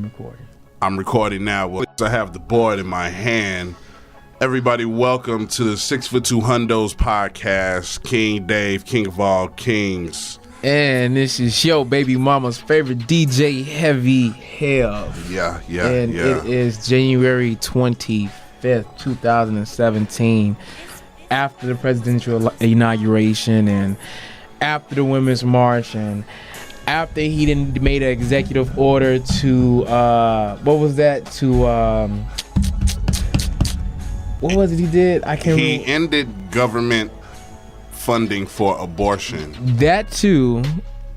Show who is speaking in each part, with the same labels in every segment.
Speaker 1: recording.
Speaker 2: I'm recording now. Well, I have the board in my hand. Everybody, welcome to the 6'2" Hundos podcast. King Dave, king of all kings.
Speaker 1: And this is your baby mama's favorite DJ, Heavy Hell.
Speaker 2: Yeah.
Speaker 1: And it is January 25th, 2017. After the presidential inauguration and after the Women's March and after he didn't made an executive order to what was it he did? I can't remember.
Speaker 2: He ended government funding for abortion.
Speaker 1: That too.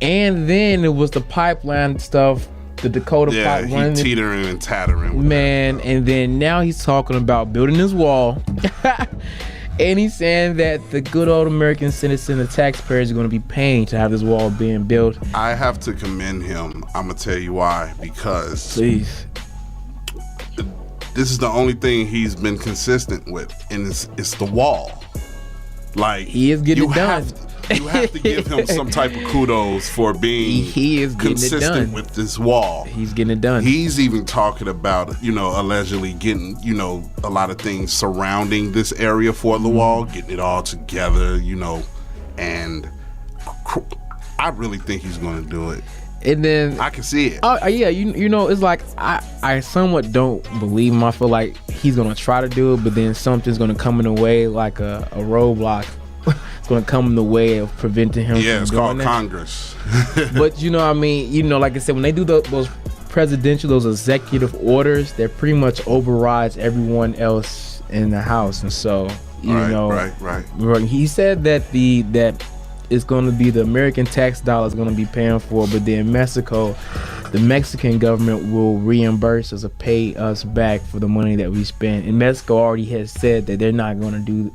Speaker 1: And then it was the pipeline stuff, the Dakota pipeline.
Speaker 2: He teetering and tattering.
Speaker 1: Man, and then now he's talking about building his wall. And he's saying that the good old American citizen, the taxpayers, are going to be paying to have this wall being built.
Speaker 2: I have to commend him. I'm going to tell you why. Because
Speaker 1: please,
Speaker 2: this is the only thing he's been consistent with, and it's the wall. Like,
Speaker 1: he is getting it done.
Speaker 2: You have to give him some type of kudos for being
Speaker 1: he is
Speaker 2: consistent with this wall.
Speaker 1: He's getting it done.
Speaker 2: He's even talking about, allegedly getting, a lot of things surrounding this area for the wall, getting it all together, and I really think he's going to do it.
Speaker 1: And then
Speaker 2: I can see it.
Speaker 1: Oh yeah, it's like I somewhat don't believe him. I feel like he's gonna try to do it, but then something's gonna come in the way, like a roadblock. It's gonna come in the way of preventing him.
Speaker 2: Yeah,
Speaker 1: from
Speaker 2: it's
Speaker 1: doing
Speaker 2: called
Speaker 1: that.
Speaker 2: Congress.
Speaker 1: But like I said, when they do those those executive orders, that pretty much overrides everyone else in the House, and so
Speaker 2: right.
Speaker 1: He said that it's going to be the American tax dollars going to be paying for, but then the Mexican government will reimburse us or pay us back for the money that we spend. And Mexico already has said that they're not going to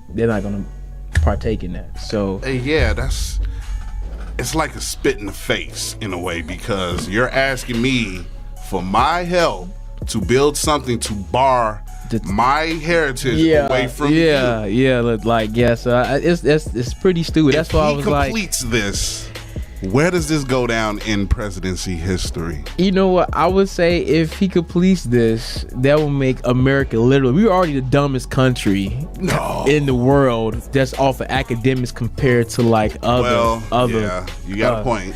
Speaker 1: partake in that. So
Speaker 2: it's like a spit in the face in a way, because you're asking me for my help to build something to bar my heritage away from you.
Speaker 1: So it's pretty stupid. That's why I was like,
Speaker 2: if he completes this, where does this go down in presidency history?
Speaker 1: You know what? I would say if he completes this, that will make America we're already the dumbest country in the world that's off of academics compared to like other
Speaker 2: you got a point.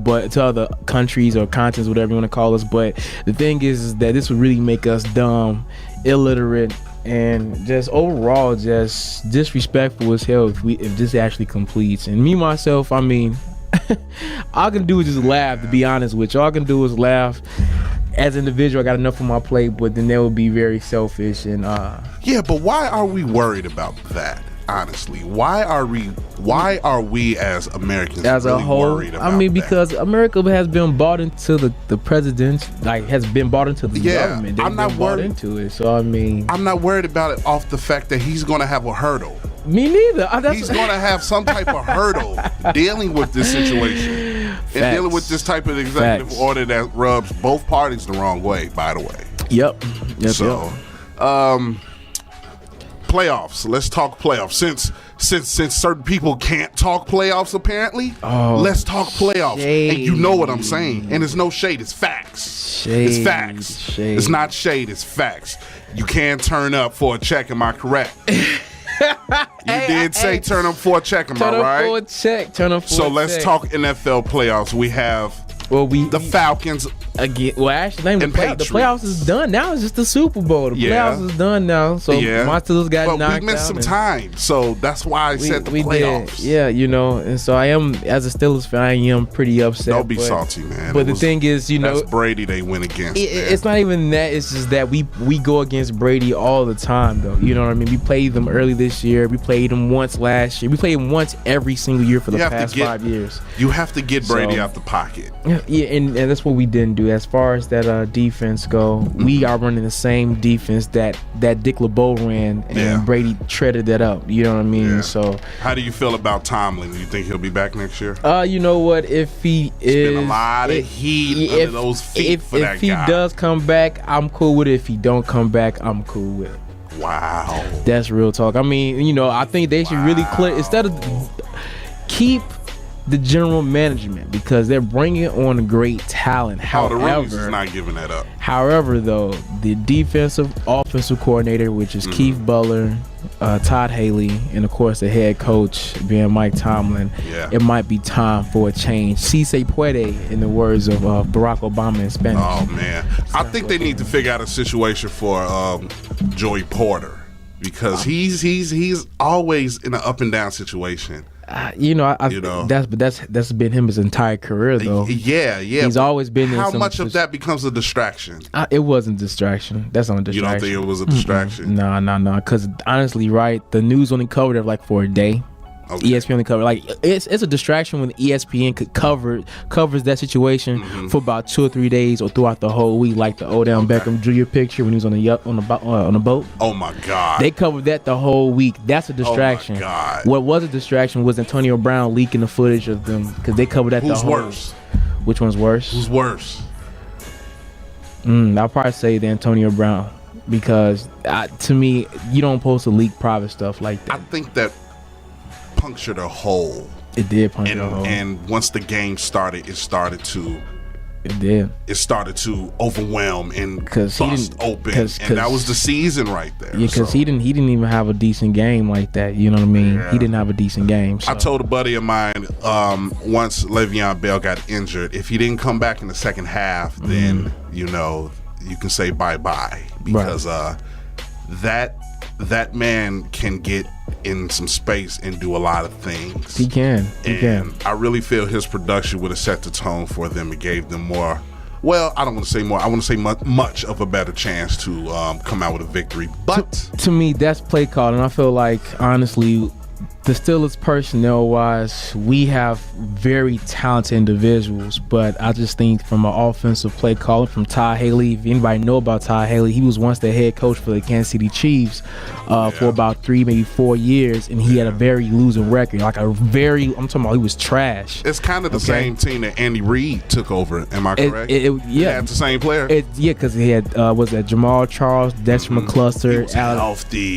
Speaker 1: But to other countries or continents, whatever you want to call us. But the thing is that this would really make us dumb, illiterate, and just overall just disrespectful as hell if this actually completes. And me myself, I mean, all I can do is just laugh, to be honest with you. All I can do is laugh. As an individual, I got enough on my plate, but then that would be very selfish. And
Speaker 2: but why are we worried about that? Honestly, why are we as Americans
Speaker 1: as
Speaker 2: really
Speaker 1: a whole
Speaker 2: worried about
Speaker 1: because America has been bought into the president, has been bought into the government. They've been bought into it. So I'm not worried about it off the fact that he's going to have a hurdle. Me neither.
Speaker 2: He's going to have some type of hurdle dealing with this situation and dealing with this type of executive order that rubs both parties the wrong way, by the way.
Speaker 1: Yep.
Speaker 2: Playoffs. Let's talk playoffs. Since certain people can't talk playoffs, apparently, let's talk playoffs.
Speaker 1: Shade.
Speaker 2: And you know what I'm saying. And it's no shade. It's facts. It's facts. It's not shade. It's facts. You can't turn up for a check. Am I correct? You did say turn up for a check. Am I right?
Speaker 1: Turn up for a check. So
Speaker 2: let's talk NFL playoffs. We have the Falcons.
Speaker 1: Again, well, actually, the playoffs is done now. It's just the Super Bowl. The playoffs is done now. So my Steelers got knocked out.
Speaker 2: We missed some time, so that's why I said the playoffs.
Speaker 1: Did. Yeah, and so I am, as a Steelers fan, I am pretty upset.
Speaker 2: Don't be salty, man.
Speaker 1: But the thing is,
Speaker 2: that's Brady they went against.
Speaker 1: It's not even that. It's just that we go against Brady all the time, though. You know what I mean? We played them early this year. We played them once last year. We played them once every single year for the past 5 years.
Speaker 2: You have to get Brady out the pocket.
Speaker 1: Yeah, and that's what we didn't do. As far as that defense go, we are running the same defense that Dick LeBeau ran, and Brady treaded that up. You know what I mean?
Speaker 2: Yeah.
Speaker 1: So,
Speaker 2: how do you feel about Tomlin? Do you think he'll be back next year?
Speaker 1: You know what? If he
Speaker 2: been a lot of heat under those feet for that guy.
Speaker 1: If he does come back, I'm cool with it. If he don't come back, I'm cool with it.
Speaker 2: Wow,
Speaker 1: that's real talk. I mean, I think they should really clear, instead of keep the general management, because they're bringing on great talent.
Speaker 2: The rookies is
Speaker 1: However,
Speaker 2: not giving that up.
Speaker 1: However, though, the offensive coordinator, which is Keith Butler, Todd Haley, and of course the head coach being Mike Tomlin, it might be time for a change. Si se puede, in the words of Barack Obama in Spanish.
Speaker 2: Oh man, I think they need to figure out a situation for Joey Porter, because he's always in an up and down situation.
Speaker 1: That's been him his entire career, though.
Speaker 2: Yeah.
Speaker 1: He's always been.
Speaker 2: How much of that becomes a distraction?
Speaker 1: It wasn't a distraction. That's not a distraction.
Speaker 2: You don't think it was a distraction?
Speaker 1: No. Because honestly, right, the news only covered it like for a day. Okay. ESPN only covered it's a distraction when ESPN covers that situation for about 2 or 3 days or throughout the whole week, like the Odell Beckham Jr. picture when he was on the boat.
Speaker 2: Oh my God!
Speaker 1: They covered that the whole week. That's a distraction.
Speaker 2: Oh my God!
Speaker 1: What was a distraction was Antonio Brown leaking the footage of them, because they covered that.
Speaker 2: Who's worse?
Speaker 1: Which one's worse?
Speaker 2: Who's worse?
Speaker 1: I'll probably say the Antonio Brown, because to me, you don't supposed to leak private stuff like that.
Speaker 2: I think that punctured a hole.
Speaker 1: It did puncture a hole.
Speaker 2: And once the game started, it started to overwhelm and bust open, and that was the season right there.
Speaker 1: Yeah, because he didn't even have a decent game like that. You know what I mean? Yeah. He didn't have a decent game. So.
Speaker 2: I told a buddy of mine once Le'Veon Bell got injured, if he didn't come back in the second half, then you can say bye-bye, because that man can get in some space and do a lot of things.
Speaker 1: He can.
Speaker 2: I really feel his production would have set the tone for them. It gave them more. Well, I don't want to say more. I want to say much of a better chance to come out with a victory. But
Speaker 1: to me, that's play calling. And I feel like, honestly, the Steelers personnel-wise, we have very talented individuals, but I just think from an offensive play calling from Todd Haley, if anybody know about Todd Haley, he was once the head coach for the Kansas City Chiefs for about 3, maybe 4 years, and he had a very losing record. I'm talking about he was trash.
Speaker 2: It's kind of the same team that Andy Reid took over. Am I correct?
Speaker 1: Yeah.
Speaker 2: He had the same player?
Speaker 1: Because he had, was that Jamal Charles, Dexter McCluster,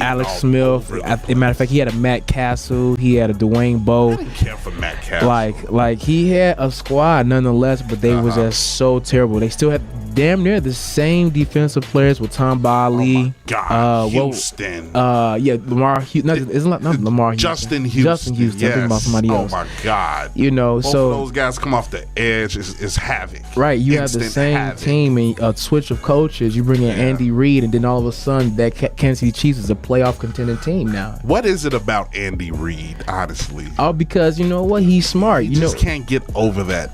Speaker 1: Alex Smith. As a matter of fact, he had a Matt Castle. He had a Dwayne Bowe.
Speaker 2: I didn't care for Matt Castle.
Speaker 1: Like he had a squad nonetheless, but they was just so terrible. They still had damn near the same defensive players with Tom Bali.
Speaker 2: Oh my God, Houston.
Speaker 1: Lamar Houston. It's not Lamar Houston.
Speaker 2: Justin Houston.
Speaker 1: Justin Houston.
Speaker 2: Yes.
Speaker 1: I'm thinking about somebody else.
Speaker 2: Oh my God.
Speaker 1: Both
Speaker 2: of those guys come off the edge is havoc.
Speaker 1: Right. You have the same havoc. Team and a switch of coaches. You bring in Andy Reid, and then all of a sudden that Kansas City Chiefs is a playoff contending team now.
Speaker 2: What is it about Andy Reid, honestly?
Speaker 1: Because you know what? He's smart.
Speaker 2: You just can't get over that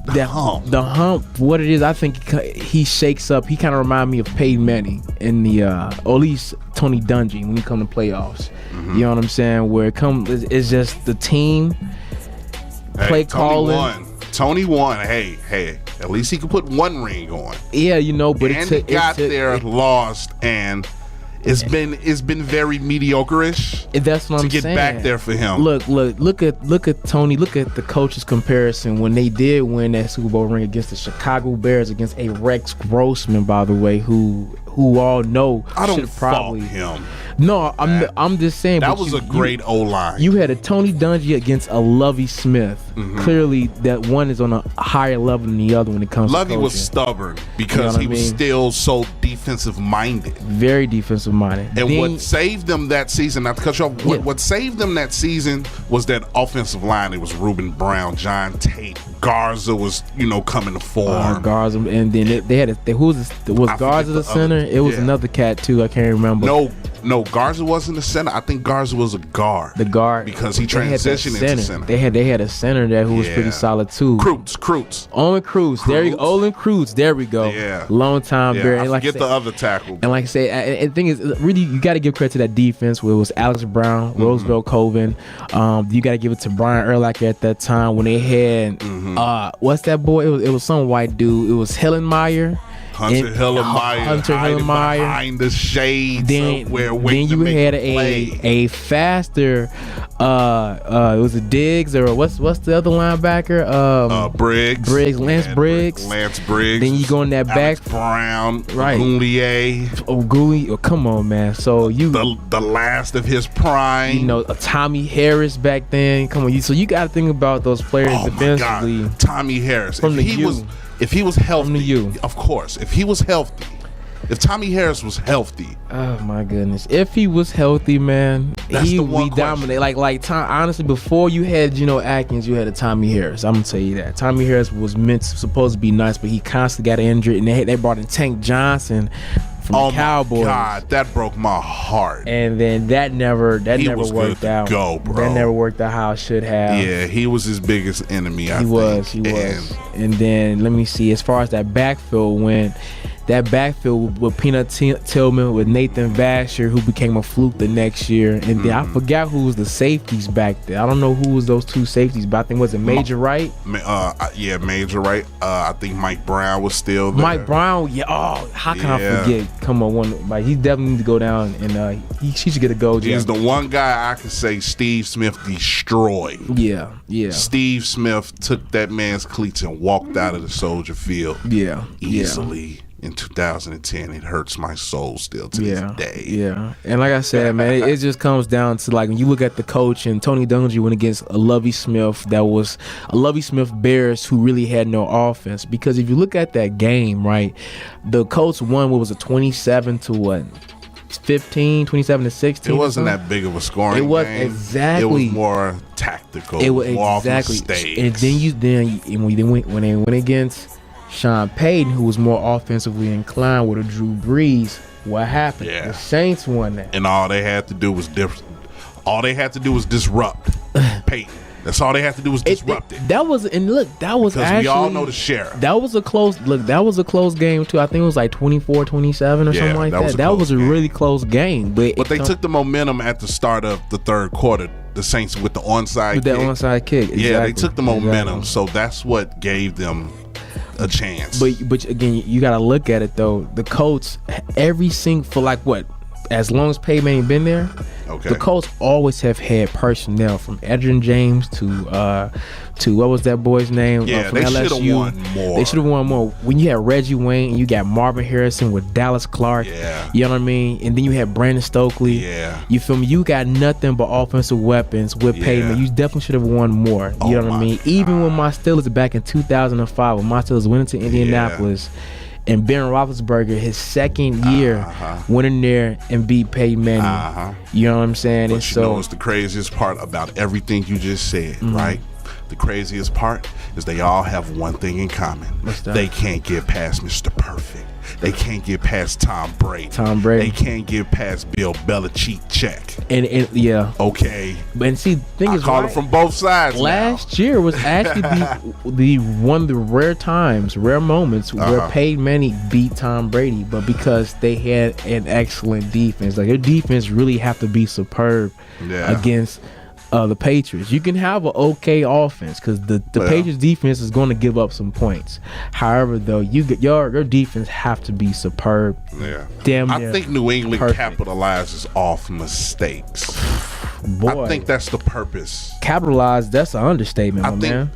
Speaker 2: hump. The
Speaker 1: hump. What it is, I think he shakes up. He kind of reminds me of Peyton Manning in the, or at least Tony Dungy when he come to playoffs. You know what I'm saying? Where it's just the team play calling.
Speaker 2: Tony won. Hey, at least he could put one ring on.
Speaker 1: Yeah, but
Speaker 2: Andy got there, lost, and it's been very mediocre-ish.
Speaker 1: That's what I'm saying.
Speaker 2: To get back there for him.
Speaker 1: Look at Tony. Look at the coaches' comparison when they did win that Super Bowl ring against the Chicago Bears, against a Rex Grossman, by the way, who all know
Speaker 2: I don't fault him.
Speaker 1: No, I'm just saying.
Speaker 2: That was a great O-line.
Speaker 1: You had a Tony Dungy against a Lovie Smith. Clearly, that one is on a higher level than the other when it comes to coaching.
Speaker 2: Lovie was stubborn because he was still so defensive-minded.
Speaker 1: Very defensive-minded.
Speaker 2: And what saved them that season, not to cut you off, what saved them that season was that offensive line. It was Reuben Brown, John Tate, Garza was, coming to form.
Speaker 1: Garza, and then they had was Garza the center? It was another cat too. I can't remember.
Speaker 2: No, Garza wasn't the center. I think Garza was a guard.
Speaker 1: The guard,
Speaker 2: because he transitioned into center.
Speaker 1: They had a center there who was pretty solid too.
Speaker 2: Krutz.
Speaker 1: Olin Krutz. There you go. Olin Krutz. There we go.
Speaker 2: Yeah.
Speaker 1: Long time.
Speaker 2: Yeah. I forget the other tackle.
Speaker 1: And like I say, the thing is, really, you got to give credit to that defense where it was Alex Brown, Roosevelt Colvin. You got to give it to Brian Urlacher at that time when they had what's that boy? It was some white dude. It was Hillenmeyer.
Speaker 2: Hunter Hillenmeyer behind the shades somewhere.
Speaker 1: Then you had a faster it was a Diggs, or what's the other linebacker? Lance Briggs. Then you go in that
Speaker 2: Alex
Speaker 1: back
Speaker 2: Brown,
Speaker 1: right?
Speaker 2: Goulier.
Speaker 1: Oh, come on, man. So you
Speaker 2: the last of his prime.
Speaker 1: You know, Tommy Harris back then. Come on, so you got to think about those players defensively.
Speaker 2: My God. Tommy Harris. If he was healthy, of course. If he was healthy, if Tommy Harris was healthy,
Speaker 1: oh my goodness, if he was healthy, man, he would dominate. Like Tom. Honestly, before you had Atkins, you had a Tommy Harris. I'm gonna tell you that Tommy Harris was supposed to be nice, but he constantly got injured, and they brought in Tank Johnson from the Cowboys. Oh my God,
Speaker 2: that broke my heart.
Speaker 1: And then that never worked out. That never worked out how it should have.
Speaker 2: Yeah, he was his biggest enemy. He was.
Speaker 1: And then let me see, as far as that backfield went. That backfield with Peanut Tillman, with Nathan Vasher, who became a fluke the next year, and then I forgot who was the safeties back there. I don't know who was those two safeties, but I think was it Major Wright?
Speaker 2: Yeah, Major Wright. I think Mike Brown was still there.
Speaker 1: Mike Brown, yeah. Oh, how can I forget? Come on, he definitely needs to go down, and he should get a go.
Speaker 2: He's the one guy I can say Steve Smith destroyed.
Speaker 1: Yeah.
Speaker 2: Steve Smith took that man's cleats and walked out of the Soldier Field. Easily. In 2010, it hurts my soul still to this day.
Speaker 1: Yeah, and like I said, man, it just comes down to, like, when you look at the coach, and Tony Dungy went against a Lovie Smith that was a Lovie Smith Bears who really had no offense. Because if you look at that game, right, the Colts won, what was it, 27 to what? 15, 27 to 16.
Speaker 2: It wasn't that big of a scoring game.
Speaker 1: It was exactly.
Speaker 2: It was more tactical. It was exactly.
Speaker 1: And then when they went against Sean Payton, who was more offensively inclined with a Drew Brees, what happened?
Speaker 2: Yeah.
Speaker 1: The Saints won that.
Speaker 2: And all they had to do was disrupt Payton. That's all they had to do was disrupt it.
Speaker 1: That was because actually,
Speaker 2: we all know the sheriff.
Speaker 1: That was a close game too. I think it was like 24-27 or something like that. That was a really close game. But
Speaker 2: they took the momentum at the start of the third quarter. The Saints with the onside kick.
Speaker 1: That onside kick. Exactly.
Speaker 2: Yeah, they took the momentum. So that's what gave them a chance.
Speaker 1: But again, you got to look at it though. The Colts, as long as Peyton Manning been there, the Colts always have had personnel from Edgerrin James to what was that boy's name?
Speaker 2: Yeah,
Speaker 1: from
Speaker 2: they
Speaker 1: LSU.
Speaker 2: should have won more.
Speaker 1: They should have won more. When you had Reggie Wayne and you got Marvin Harrison with Dallas Clark, you know what I mean? And then you had Brandon Stokely.
Speaker 2: Yeah.
Speaker 1: You feel me? You got nothing but offensive weapons with Peyton. You definitely should have won more. You know what I mean? God. Even when my Steelers back in 2005, when my Steelers went into Indianapolis, and Ben Roethlisberger, his second year, went in there and beat Peyton Manning. You know what I'm saying?
Speaker 2: But you know what's the craziest part about everything you just said, right? The craziest part is they all have one thing in common. They can't get past Mr. Perfect. They can't get past Tom Brady. They can't get past Bill Belichick.
Speaker 1: And
Speaker 2: okay.
Speaker 1: But see,
Speaker 2: I call it from both sides.
Speaker 1: Last year was actually the one of the rare moments where Peyton Manning beat Tom Brady, but because they had an excellent defense. Like, their defense really have to be superb against the Patriots. You can have an okay offense because the Patriots defense is going to give up some points. However, though, your defense have to be superb.
Speaker 2: Yeah,
Speaker 1: I
Speaker 2: think New England capitalizes off mistakes.
Speaker 1: Boy,
Speaker 2: I think that's the purpose.
Speaker 1: Capitalize, that's an understatement, man.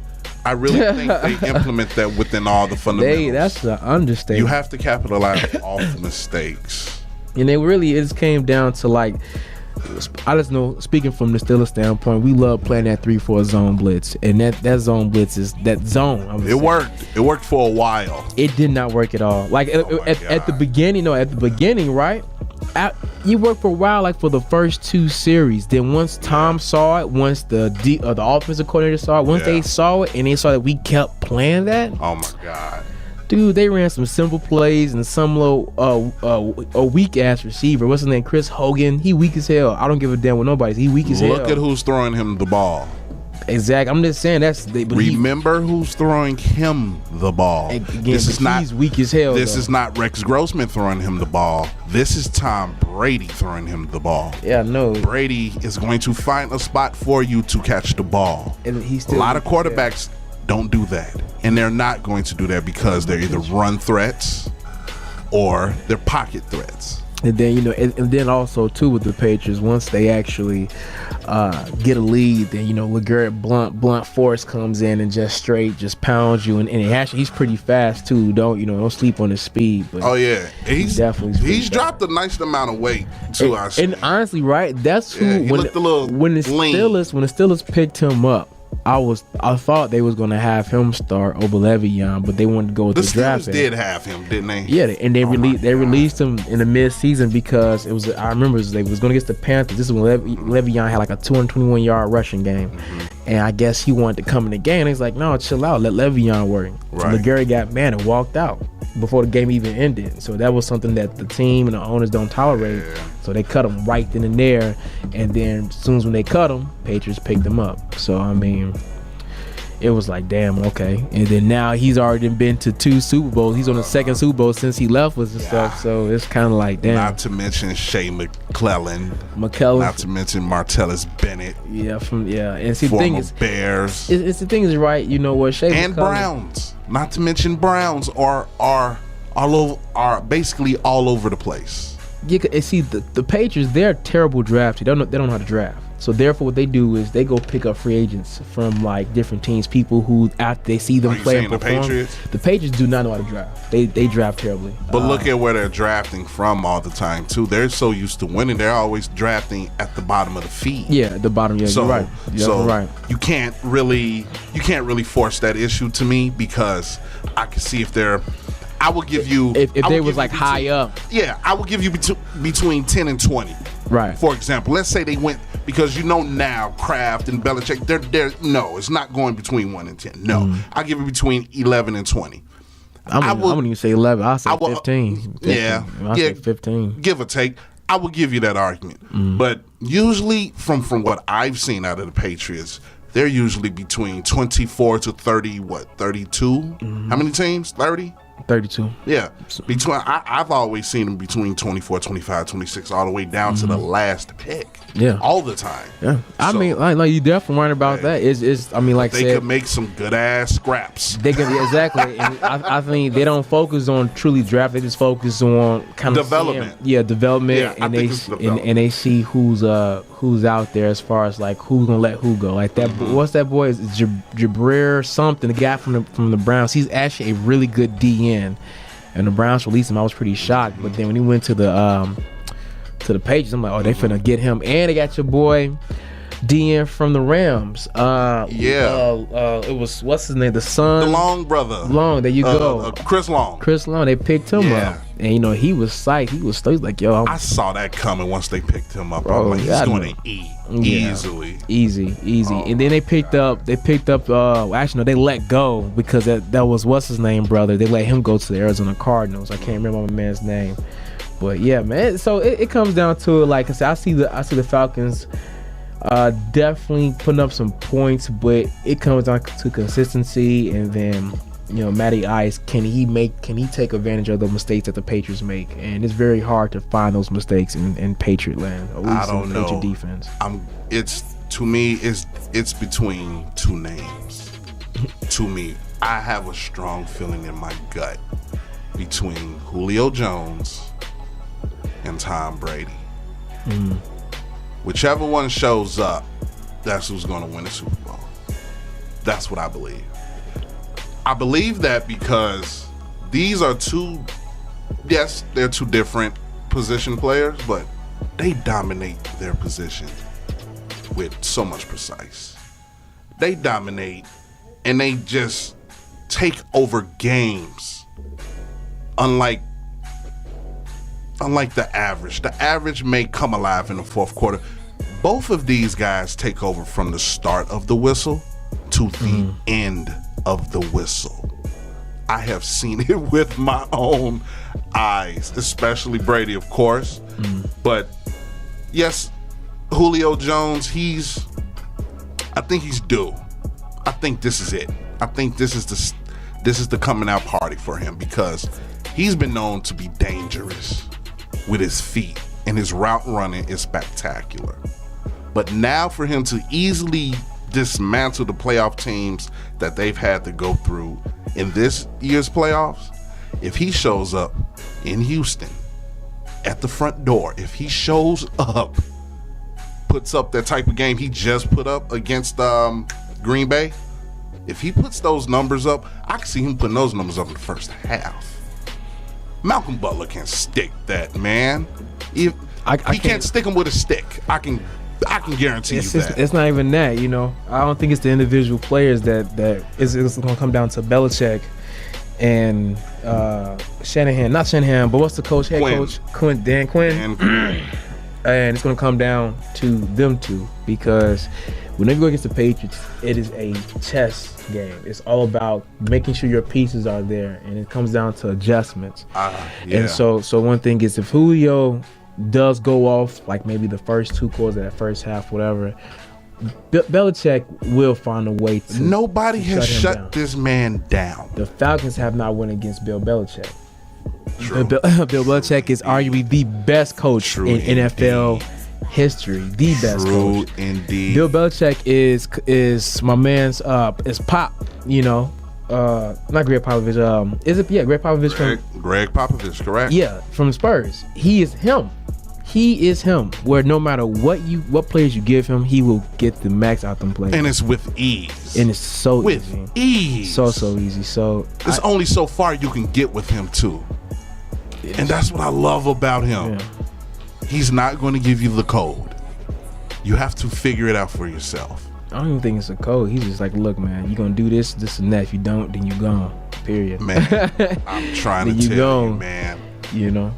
Speaker 2: I really think they implement that within all the fundamentals.
Speaker 1: That's an understatement.
Speaker 2: You have to capitalize off mistakes.
Speaker 1: And it just came down to, like, I just know, speaking from the Steelers standpoint, we love playing that 3-4 zone blitz, and that zone blitz is that zone.
Speaker 2: It worked. It worked for a while.
Speaker 1: It did not work at all. Like at the beginning, right? You worked for a while, like for the first two series. Then once Tom saw it, once the offensive coordinator saw it, once they saw it, and they saw that we kept playing that.
Speaker 2: Oh my God.
Speaker 1: Dude, they ran some simple plays and some a weak ass receiver. What's his name? Chris Hogan. He weak as hell. I don't give a damn with nobody. He weak as hell.
Speaker 2: Look at who's throwing him the ball.
Speaker 1: Exactly. I'm just saying
Speaker 2: remember who's throwing him the ball.
Speaker 1: Again, he's weak as hell.
Speaker 2: This is not Rex Grossman throwing him the ball. This is Tom Brady throwing him the ball.
Speaker 1: Yeah, no.
Speaker 2: Brady is going to find a spot for you to catch the ball.
Speaker 1: And a
Speaker 2: lot of quarterbacks don't do that, and they're not going to do that because they're either run threats or they're pocket threats.
Speaker 1: And then, you know, and then also too with the Patriots, once they actually get a lead, then, you know, LeGarrette Blunt Force comes in and just pounds you, and actually he's pretty fast too. Don't sleep on his speed. But
Speaker 2: he's dropped a nice amount of weight too.
Speaker 1: And honestly, right, that's who when the Steelers picked him up, I thought they was gonna have him start over Le'Veon, but they wanted to go with the draft.
Speaker 2: The Steelers did have him, didn't they?
Speaker 1: Yeah, and they released him in the mid-season because I remember they was going against the Panthers. This is when Le'Veon had like a 221-yard rushing game, and I guess he wanted to come in the game. He's like, no, chill out, let Le'Veon work. So LeGarrette got mad and walked out before the game even ended. So that was something that the team and the owners don't tolerate. So they cut him right then and there, and then as soon as when they cut him, Patriots picked him up. So I mean, it was like, damn, okay. And then now he's already been to 2 Super Bowls. He's on the second Super Bowl since he left us and stuff. So it's kind of like, damn.
Speaker 2: Not to mention Shea McClellan. Not to mention Martellus Bennett.
Speaker 1: And see, the thing is,
Speaker 2: Bears.
Speaker 1: It's the thing is, right? You know what, Shea
Speaker 2: and McClellan, Browns. Not to mention Browns are basically all over the place.
Speaker 1: Yeah, and see, the Patriots, they're a terrible draft. They don't know how to draft. So therefore, what they do is they go pick up free agents from like different teams, people who after they see them play and perform. The Patriots do not know how to draft. They draft terribly.
Speaker 2: But look at where they're drafting from all the time too. They're so used to winning. They're always drafting at the bottom of the feed.
Speaker 1: Yeah, at the bottom. Yeah, you're right. You're right.
Speaker 2: You can't really force that issue to me because I can see if they're. I will give you
Speaker 1: if they was like high up.
Speaker 2: Yeah, I will give you between 10 and 20.
Speaker 1: Right.
Speaker 2: For example, let's say they went because now Kraft and Belichick, they're no, it's not going between 1 and 10. No, I'll give it between 11 and 20.
Speaker 1: I wouldn't even say 11. I'll say 15.
Speaker 2: I'll
Speaker 1: say 15.
Speaker 2: Give or take. I will give you that argument. But usually, from what I've seen out of the Patriots, they're usually between 24 to 30. 32? How many teams? 30.
Speaker 1: 32.
Speaker 2: Yeah. I've always seen them between 24, 25, 26, all the way down to the last pick.
Speaker 1: Yeah.
Speaker 2: All the time.
Speaker 1: Yeah. I mean, like you definitely right about that. I mean, like
Speaker 2: they could make some good ass scraps.
Speaker 1: They can exactly. And I think they don't focus on truly draft. They just focus on kind of
Speaker 2: development.
Speaker 1: Development.
Speaker 2: Yeah,
Speaker 1: and they see who's out there as far as like who's gonna let who go. Like that. What's that boy? Is Jabrier something? The guy from the Browns. He's actually a really good DN, and the Browns released him. I was pretty shocked. But then when he went to the Patriots, I'm like, oh, they finna get him. And they got your boy DN from the Rams. It was, what's his name? The son.
Speaker 2: The Long brother.
Speaker 1: Long, there you go.
Speaker 2: Chris Long.
Speaker 1: They picked him up. And, you know, he was psyched. He was like, yo.
Speaker 2: I saw that coming once they picked him up. Bro, like, he's going to eat easily.
Speaker 1: Easy. And then they picked up, actually, no, they let go because that was, what's his name, brother? They let him go to the Arizona Cardinals. I can't remember my man's name. But yeah, man. So it comes down to it. Like I said, I see the Falcons definitely putting up some points, but it comes down to consistency. And then, you know, Matty Ice, can he take advantage of the mistakes that the Patriots make? And it's very hard to find those mistakes in Patriot land.
Speaker 2: I don't know.
Speaker 1: Patriot defense.
Speaker 2: To me, it's between two names. To me, I have a strong feeling in my gut between Julio Jones and Tom Brady. Whichever one shows up, that's who's going to win the Super Bowl. That's what I believe. I believe that because these are they're two different position players, but they dominate their position with so much precise. They dominate and they just take over games. Unlike the average. The average may come alive in the fourth quarter. Both of these guys take over from the start of the whistle to the end of the whistle. I have seen it with my own eyes, especially Brady, of course. But yes, Julio Jones, I think he's due. I think this is it. I think this is the coming out party for him because he's been known to be dangerous with his feet, and his route running is spectacular. But now for him to easily dismantle the playoff teams that they've had to go through in this year's playoffs, if he shows up in Houston at the front door, if he shows up, puts up that type of game he just put up against Green Bay, if he puts those numbers up, I can see him putting those numbers up in the first half. Malcolm Butler can stick that, man. He can't stick him with a stick. I can guarantee you that.
Speaker 1: It's not even that, you know. I don't think it's the individual players that it's going to come down to Belichick and Shanahan. Not Shanahan, but what's the coach? Head coach? Dan Quinn. And it's going to come down to them two, because whenever you go against the Patriots, it is a chess game. It's all about making sure your pieces are there, and it comes down to adjustments. Yeah. And so one thing is, if Julio does go off, like maybe the first two quarters of that first half, whatever, Belichick will find a way to.
Speaker 2: Nobody has shut this man down.
Speaker 1: The Falcons have not won against Bill Belichick. Bill Belichick is arguably the best coach in NFL history. The best coach.
Speaker 2: Indeed.
Speaker 1: Bill Belichick is my man's is Pop, you know. Not Greg Popovich. Is it? Yeah, Greg Popovich.
Speaker 2: Greg Popovich, correct?
Speaker 1: Yeah, from Spurs. He is him. He is him. Where no matter what players you give him, he will get the max out them players.
Speaker 2: And it's with ease.
Speaker 1: And it's so
Speaker 2: with ease.
Speaker 1: So easy. So
Speaker 2: there's only so far you can get with him too. And that's what I love about him. Yeah. He's not going to give you the code. You have to figure it out for yourself.
Speaker 1: I don't even think it's a code. He's just like, look, man, you're going to do this and that. If you don't, then you're gone. Period.
Speaker 2: Man, I'm trying to tell you, man.
Speaker 1: You know,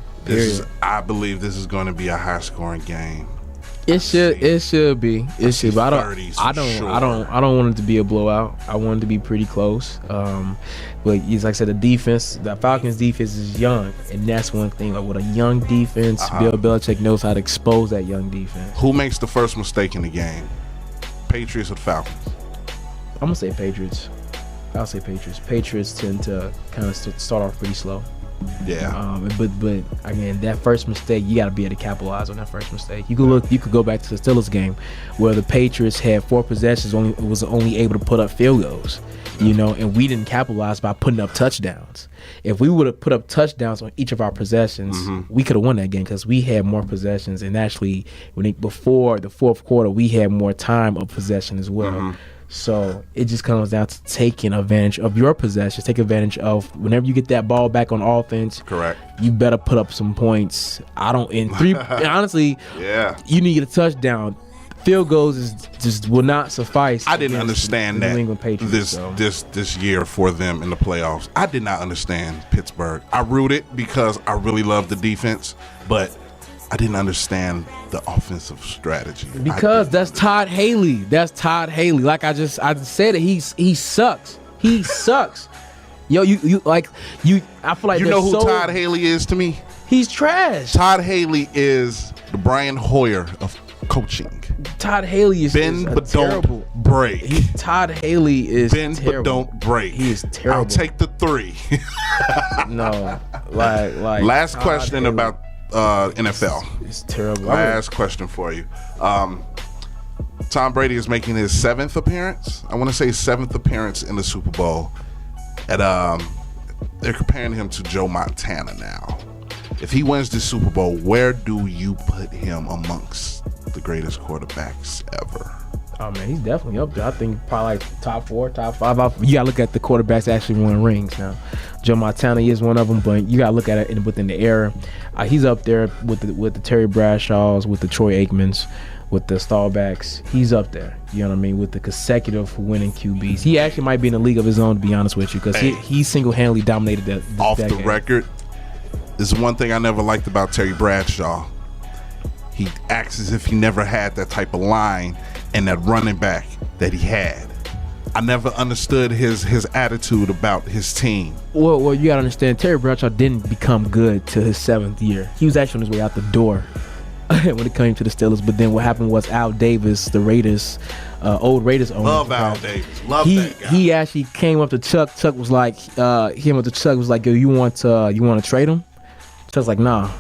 Speaker 2: I believe this is going to be a high-scoring game.
Speaker 1: It should be. It should. But I don't want it to be a blowout. I want it to be pretty close. But like I said, the Falcons defense is young, and that's one thing. Like, with a young defense, Bill Belichick knows how to expose that young defense.
Speaker 2: Who makes the first mistake in the game? Patriots or Falcons?
Speaker 1: I'm gonna say Patriots. I'll say Patriots. Patriots tend to kind of start off pretty slow.
Speaker 2: Yeah.
Speaker 1: But again, that first mistake, you got to be able to capitalize on that first mistake. You could go back to the Steelers game where the Patriots had 4 possessions, was only able to put up field goals, you know, and we didn't capitalize by putting up touchdowns. If we would have put up touchdowns on each of our possessions, we could have won that game, because we had more possessions, and actually before the fourth quarter, we had more time of possession as well. So it just comes down to taking advantage of your possessions. Take advantage of whenever you get that ball back on offense.
Speaker 2: Correct.
Speaker 1: You better put up some points. Honestly,
Speaker 2: yeah,
Speaker 1: you need a touchdown. Field goals will not suffice.
Speaker 2: I didn't understand that
Speaker 1: Patriots,
Speaker 2: this year for them in the playoffs. I did not understand Pittsburgh. I rooted because I really love the defense, but I didn't understand the offensive strategy.
Speaker 1: Because that's Todd Haley. Like I said it. He sucks. He sucks. Yo, I feel like
Speaker 2: you know who Todd Haley is to me.
Speaker 1: He's trash.
Speaker 2: Todd Haley is the Brian Hoyer of coaching.
Speaker 1: Todd Haley is
Speaker 2: bend but
Speaker 1: terrible.
Speaker 2: Don't break.
Speaker 1: Todd Haley is
Speaker 2: bend
Speaker 1: terrible.
Speaker 2: But don't break.
Speaker 1: He is terrible.
Speaker 2: I'll take the 3.
Speaker 1: No, like
Speaker 2: last
Speaker 1: Todd
Speaker 2: question
Speaker 1: Haley.
Speaker 2: About NFL.
Speaker 1: It's terrible.
Speaker 2: Last question for you. Tom Brady is making his 7th appearance. I want to say 7th appearance in the Super Bowl. And they're comparing him to Joe Montana now. If he wins the Super Bowl, where do you put him amongst the greatest quarterbacks ever?
Speaker 1: Oh man, he's definitely up there. I think probably like top 4, top 5. You gotta look at the quarterbacks that actually won rings now. Joe Montana is one of them, but you gotta look at it within the era. He's up there with the Terry Bradshaws, with the Troy Aikmans, with the Staubachs. He's up there. You know what I mean? With the consecutive winning QBs, he actually might be in a league of his own, to be honest with you, because he single-handedly dominated that.
Speaker 2: Off the record, this is one thing I never liked about Terry Bradshaw. He acts as if he never had that type of line and that running back that he had. I never understood his attitude about his team.
Speaker 1: Well, you gotta understand, Terry Bradshaw didn't become good till his 7th year. He was actually on his way out the door when it came to the Steelers. But then what happened was Al Davis, the Raiders, old Raiders owner.
Speaker 2: Love Al Davis. Love that guy.
Speaker 1: He actually came up to Chuck. Chuck was like, yo, you want to trade him? Chuck's like, nah.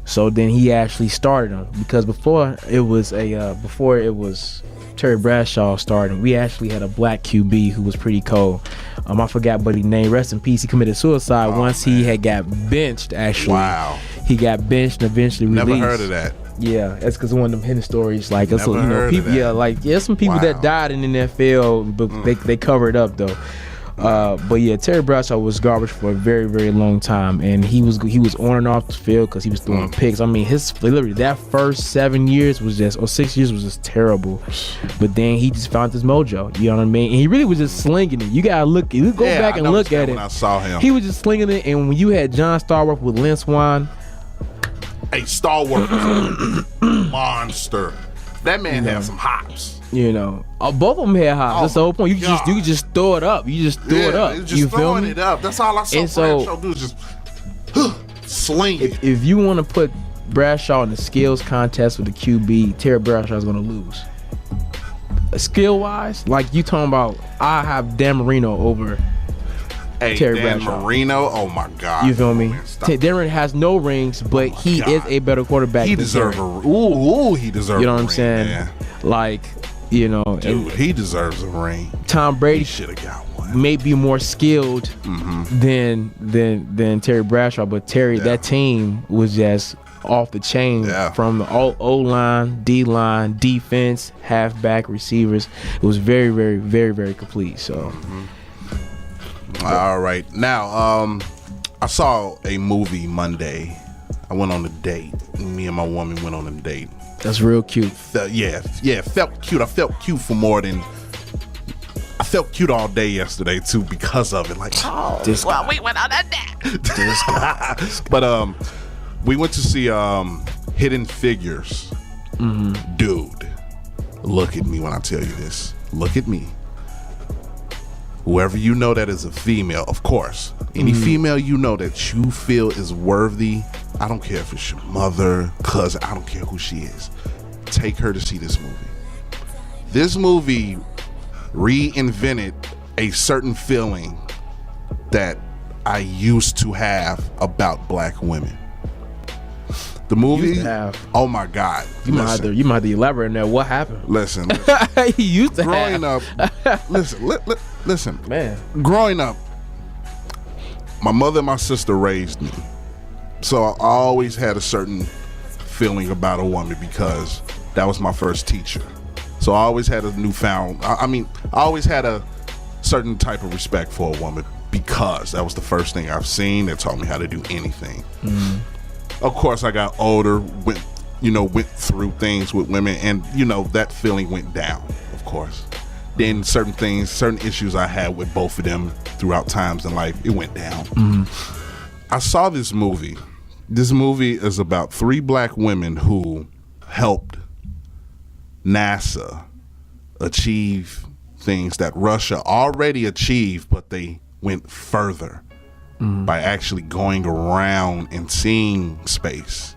Speaker 1: So then he actually started him, because before it was Terry Bradshaw starting, we actually had a black QB who was pretty cold. I forgot but his name. Rest in peace. He committed suicide once he had got benched. Actually,
Speaker 2: wow.
Speaker 1: He got benched and eventually released.
Speaker 2: Never heard of that.
Speaker 1: Yeah, that's because one of them hidden stories. Like,
Speaker 2: Never heard
Speaker 1: people.
Speaker 2: of that.
Speaker 1: Some people that died in the NFL, but they covered up though. But yeah, Terry Bradshaw was garbage for a very, very long time, and he was on and off the field because he was throwing picks. I mean, literally that first 7 years was just, or 6 years was just terrible. But then he just found his mojo. You know what I mean? And he really was just slinging it. You gotta look. You go back and look at it.
Speaker 2: When I saw him,
Speaker 1: he was just slinging it. And when you had John Starworth with Lynn Swann,
Speaker 2: a stalwart monster. That man had some hops.
Speaker 1: You know, both of them had hops. That's the whole point. You could just throw it up. You just threw it up.
Speaker 2: Just
Speaker 1: you
Speaker 2: throwing
Speaker 1: feel me?
Speaker 2: it up. That's all I saw Bradshaw do, is just sling it.
Speaker 1: If you want to put Bradshaw in the skills contest with the QB, Terry Bradshaw is going to lose. Skill wise, like you talking about, I have Dan Marino over Terry Bradshaw.
Speaker 2: Marino, oh my God.
Speaker 1: You feel me? Darren has no rings, but he is a better quarterback.
Speaker 2: He deserves he deserves.
Speaker 1: You know what I'm saying?
Speaker 2: Man.
Speaker 1: Like, you know,
Speaker 2: dude, he deserves a ring.
Speaker 1: Tom Brady
Speaker 2: should have got one.
Speaker 1: May be more skilled than Terry Bradshaw, but that team was just off the chain from the O-line, D-line, defense, halfback, receivers. It was very, very, very, very complete. So.
Speaker 2: All right. Now, I saw a movie Monday. I went on a date. Me and my woman went on a date.
Speaker 1: That's real cute.
Speaker 2: Felt cute. I felt cute for more than... I felt cute all day yesterday, too, because of it. Like, we went on a date. But we went to see Hidden Figures. Dude, look at me when I tell you this. Look at me. Whoever you know that is a female, of course. Any female you know that you feel is worthy, I don't care if it's your mother, cousin, I don't care who she is. Take her to see this movie. This movie reinvented a certain feeling that I used to have about black women. The movie, oh my God!
Speaker 1: You might have to elaborate on that. What happened?
Speaker 2: Listen.
Speaker 1: He used to
Speaker 2: growing up. Listen,
Speaker 1: man.
Speaker 2: Growing up, my mother and my sister raised me, so I always had a certain feeling about a woman because that was my first teacher. So I always had a newfound. I always had a certain type of respect for a woman because that was the first thing I've seen that taught me how to do anything. Of course, I got older, went through things with women, and that feeling went down. Of course, then certain issues I had with both of them throughout times in life, it went down. I saw this movie. This movie is about 3 black women who helped NASA achieve things that Russia already achieved, but they went further. By actually going around and seeing space.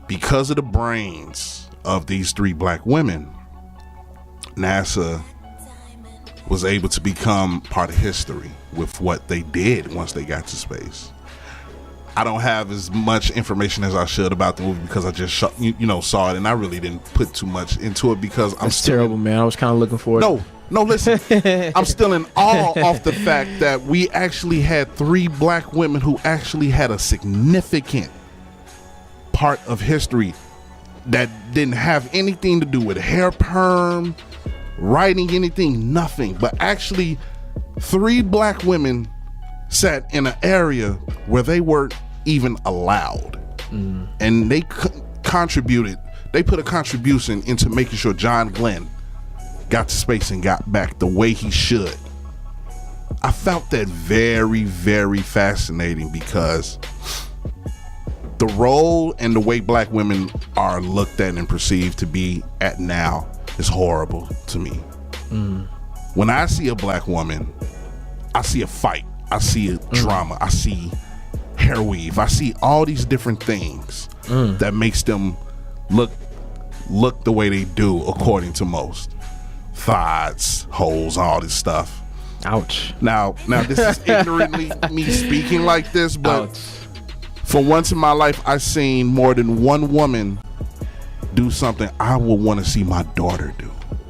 Speaker 2: Because of the brains of these 3 black women, NASA was able to become part of history with what they did once they got to space. I don't have as much information as I should about the movie because I just saw it, and I really didn't put too much into it because
Speaker 1: It's terrible, man. I was kind of looking for it.
Speaker 2: No, listen. I'm still in awe of the fact that we actually had 3 black women who actually had a significant part of history that didn't have anything to do with hair perm, writing anything, nothing. But actually, 3 black women sat in an area where they weren't even allowed. And they contributed. They put a contribution into making sure John Glenn got to space and got back the way he should. I felt that very, very fascinating because the role and the way black women are looked at and perceived to be at now is horrible to me. When I see a black woman, I see a fight, I see a drama, I see hair weave, I see all these different things that makes them look the way they do according to most. Thighs, holes, all this stuff.
Speaker 1: Ouch.
Speaker 2: Now this is ignorantly me speaking like this, but For once in my life, I've seen more than one woman do something I would want to see my daughter do.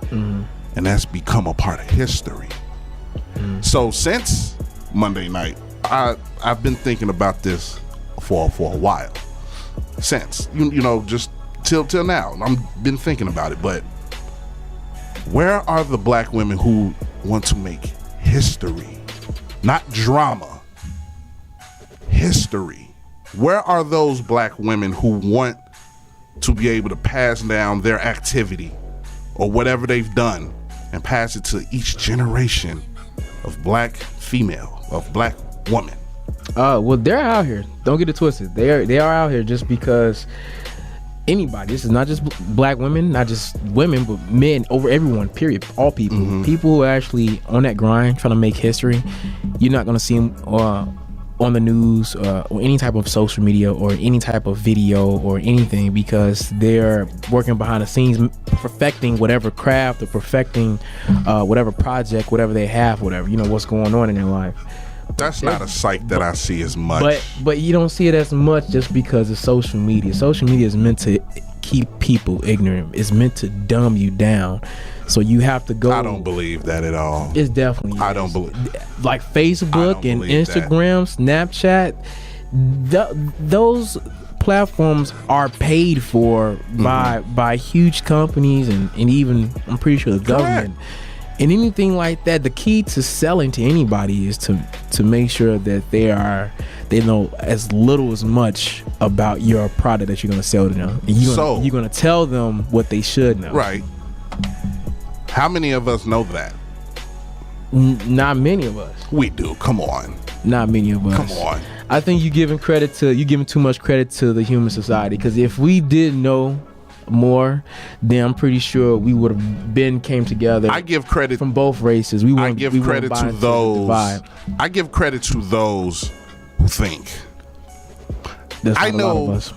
Speaker 2: Mm-hmm. And that's become a part of history. Mm-hmm. So since Monday night, I've been thinking about this for a while. Since, you know, just till now. I've been thinking about it. But where are the black women who want to make history? Not drama. History. Where are those black women who want to be able to pass down their activity or whatever they've done and pass it to each generation of black female, of black woman?
Speaker 1: Well, they're out here. Don't get it twisted. They are out here just because anybody. This is not just black women, not just women, but men, over everyone, period. All people. Mm-hmm. People who are actually on that grind, trying to make history. You're not going to see them on the news or any type of social media or any type of video or anything, because they're working behind the scenes, perfecting whatever craft or perfecting whatever project, whatever they have, whatever, you know, what's going on in their life.
Speaker 2: That's not a sight that I see as much.
Speaker 1: But you don't see it as much just because of social media. Social media is meant to keep people ignorant. It's meant to dumb you down. So you have to go.
Speaker 2: I don't believe that at all.
Speaker 1: It's definitely.
Speaker 2: I don't believe.
Speaker 1: Like Facebook and Instagram, Snapchat, those platforms are paid for by huge companies and even, I'm pretty sure, the government.
Speaker 2: Correct.
Speaker 1: And anything like that, the key to selling to anybody is to make sure that they know as little as much about your product that you're going to sell to them. And you're going to tell them what they should know.
Speaker 2: Right. How many of us know that?
Speaker 1: Not many of us.
Speaker 2: We do. Come on.
Speaker 1: Not many of us.
Speaker 2: Come on.
Speaker 1: I think you're giving too much credit to the human society, because if we did know more, then I'm pretty sure we would have came together.
Speaker 2: I give credit
Speaker 1: from both races.
Speaker 2: I give credit to those. I give credit to those who think. I know if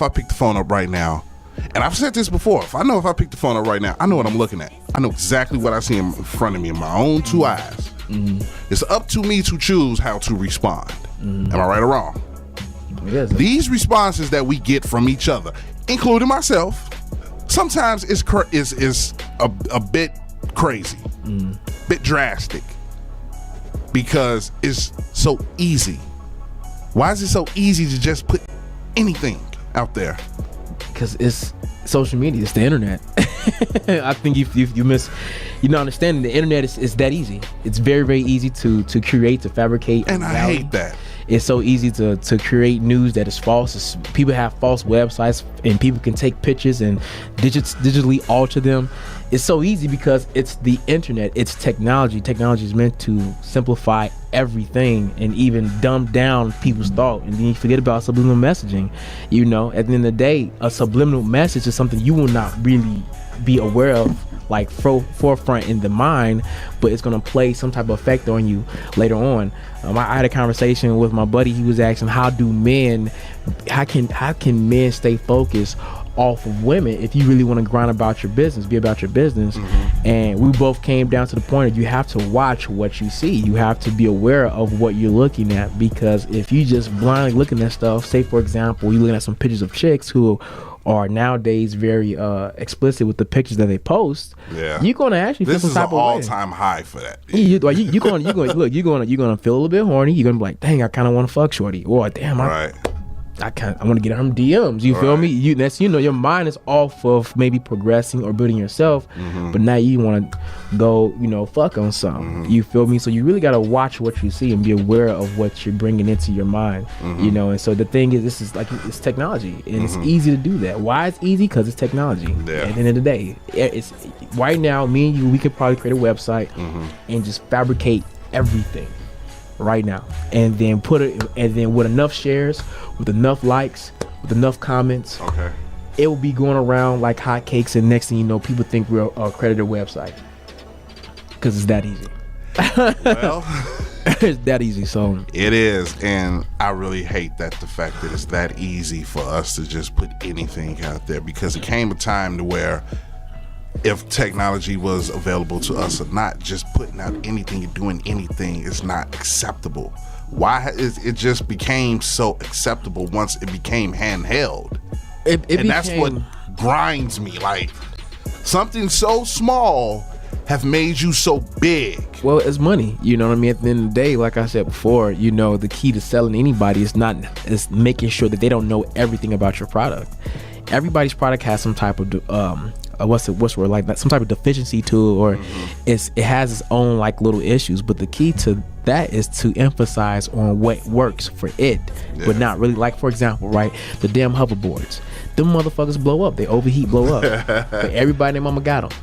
Speaker 2: I pick the phone up right now, and I've said this before, if I pick the phone up right now, I know what I'm looking at. I know exactly what I see in front of me in my own two eyes. Mm-hmm. It's up to me to choose how to respond. Mm-hmm. Am I right or wrong?
Speaker 1: Yes.
Speaker 2: These responses that we get from each other, including myself, sometimes is a bit crazy, bit drastic, because it's so easy. Why is it so easy to just put anything out there?
Speaker 1: Because it's social media, it's the internet. I think you don't understand the internet is that easy. It's very, very easy to create, to fabricate.
Speaker 2: And
Speaker 1: reality.
Speaker 2: I hate that.
Speaker 1: It's so easy to create news that is false. People have false websites, and people can take pictures and digitally alter them. It's so easy because it's the internet. It's technology. Technology is meant to simplify everything and even dumb down people's thought. And then you forget about subliminal messaging. You know, at the end of the day, a subliminal message is something you will not really be aware of, like forefront in the mind, but it's going to play some type of effect on you later on. I had a conversation with my buddy. He was asking, how can men stay focused off of women if you really want to grind about your business, be about your business? Mm-hmm. And we both came down to the point of you have to watch what you see. You have to be aware of what you're looking at, because if you just blindly looking at stuff, say for example, you're looking at some pictures of chicks who are nowadays very explicit with the pictures that they post. Yeah, you're gonna actually feel some type of way.
Speaker 2: This is an all-time high for that.
Speaker 1: You're gonna feel a little bit horny. You're gonna be like, dang, I kind of want to fuck shorty. Or damn, I want to get her DMs. You feel me? Your mind is off of maybe progressing or building yourself, but now you want to go, fuck on something. You feel me? So you really got to watch what you see and be aware of what you're bringing into your mind, And so the thing is, this is like, it's technology, and it's easy to do that. Why it's easy? Because it's technology. Yeah. At the end of the day, it's right now. Me and you, we could probably create a website and just fabricate everything right now, and then with enough shares, with enough likes, with enough comments, it will be going around like hotcakes, and next thing you know, people think we're a accredited website, because it's that easy.
Speaker 2: Well,
Speaker 1: it's that easy. So
Speaker 2: it is, and I really hate the fact that it's that easy for us to just put anything out there, because it came a time to where, if technology was available to us or not, just putting out anything and doing anything is not acceptable. Why is it just became so acceptable once it became handheld? That's what grinds me. Like, something so small have made you so big.
Speaker 1: Well, it's money. You know what I mean? At the end of the day, like I said before, you know, the key to selling anybody is making sure that they don't know everything about your product. Everybody's product has some type of what's the word, like that, some type of deficiency to it, or it has its own like little issues. But the key to that is to emphasize on what works for it, but not really. Like, for example, right, the damn hoverboards, them motherfuckers blow up. They overheat, blow up. But everybody and their mama got them.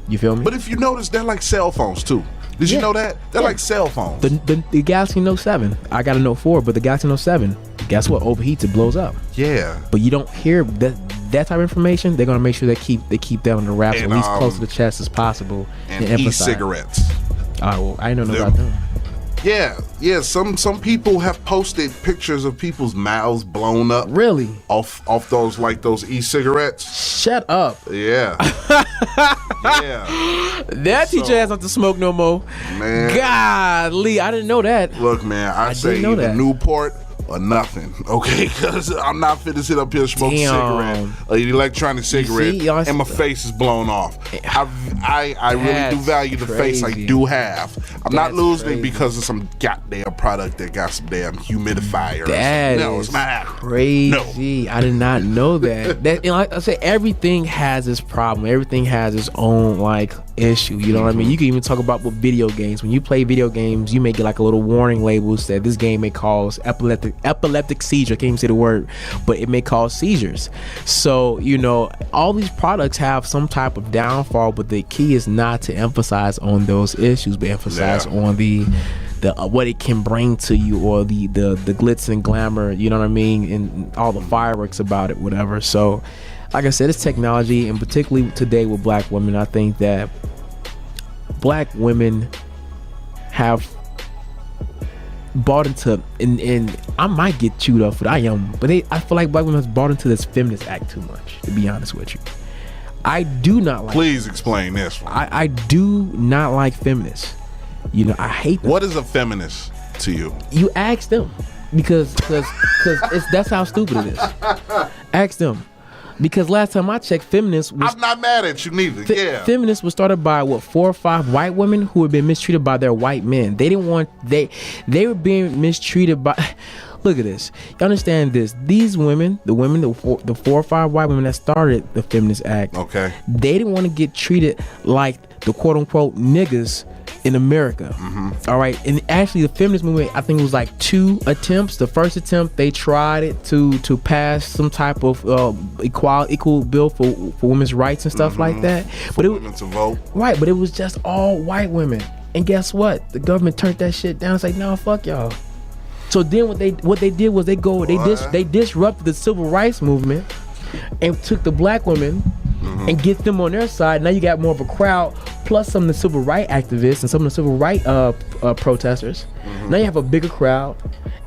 Speaker 1: You feel me?
Speaker 2: But if you notice, they're like cell phones too. Did you know that? They're like cell phones.
Speaker 1: The Galaxy Note 7, I got a Note 4, but the Galaxy Note 7, guess what? Overheats, it blows up.
Speaker 2: Yeah.
Speaker 1: But you don't hear that type of information. They're gonna make sure they keep that on the wraps, at least close to the chest as possible.
Speaker 2: And e-cigarettes.
Speaker 1: Oh, well, I didn't know about them.
Speaker 2: Yeah. Some people have posted pictures of people's mouths blown up.
Speaker 1: Really?
Speaker 2: Off those e-cigarettes.
Speaker 1: Shut up.
Speaker 2: Yeah. Yeah.
Speaker 1: That teacher has not to smoke no more.
Speaker 2: Man.
Speaker 1: Golly, I didn't know that.
Speaker 2: Look, man, I say either Newport or nothing, okay? Because I'm not fit to sit up here and smoke a cigarette, an electronic cigarette, and my face is blown off. I really do value the face I do have. I'm not losing it because of some goddamn product that got some damn humidifier. No, it's not
Speaker 1: crazy. No. I did not know that. Like I say, everything has its problem. Everything has its own like issue. You know what I mean? You can even talk about with video games. When you play video games, you may get like a little warning label that this game may cause epileptic seizure. I can't even say the word, but it may cause seizures. So, you know, all these products have some type of downfall, but the key is not to emphasize on those issues, but emphasize on the what it can bring to you, or the glitz and glamour, you know what I mean, and all the fireworks about it, whatever. So like I said, it's technology, and particularly today with black women, I think that black women have bought into, and I might get chewed up for that, but I feel like black women have bought into this feminist act too much, to be honest with you. I do not like.
Speaker 2: Please explain this one.
Speaker 1: I do not like feminists. You know, I hate them.
Speaker 2: What is a feminist to you?
Speaker 1: You ask them, because that's how stupid it is. Ask them. Because last time I checked, feminists was...
Speaker 2: I'm not mad at you neither,
Speaker 1: Feminists was started by, 4 or 5 white women who had been mistreated by their white men. They didn't want... They were being mistreated by... Look at this. You understand this. These women, the 4 or 5 white women that started the Feminist Act,
Speaker 2: okay,
Speaker 1: they didn't want to get treated like the quote-unquote niggas in America. All right, and actually the feminist movement, I think it was like 2 attempts. The first attempt, they tried it to pass some type of equal bill for women's rights and stuff like that,
Speaker 2: but women to vote,
Speaker 1: right? But it was just all white women, and guess what? The government turned that shit down. It's like, no, fuck y'all. So then what they did was they disrupted the civil rights movement and took the black women and get them on their side. Now you got more of a crowd, plus some of the civil rights activists and some of the civil rights protesters. Now you have a bigger crowd,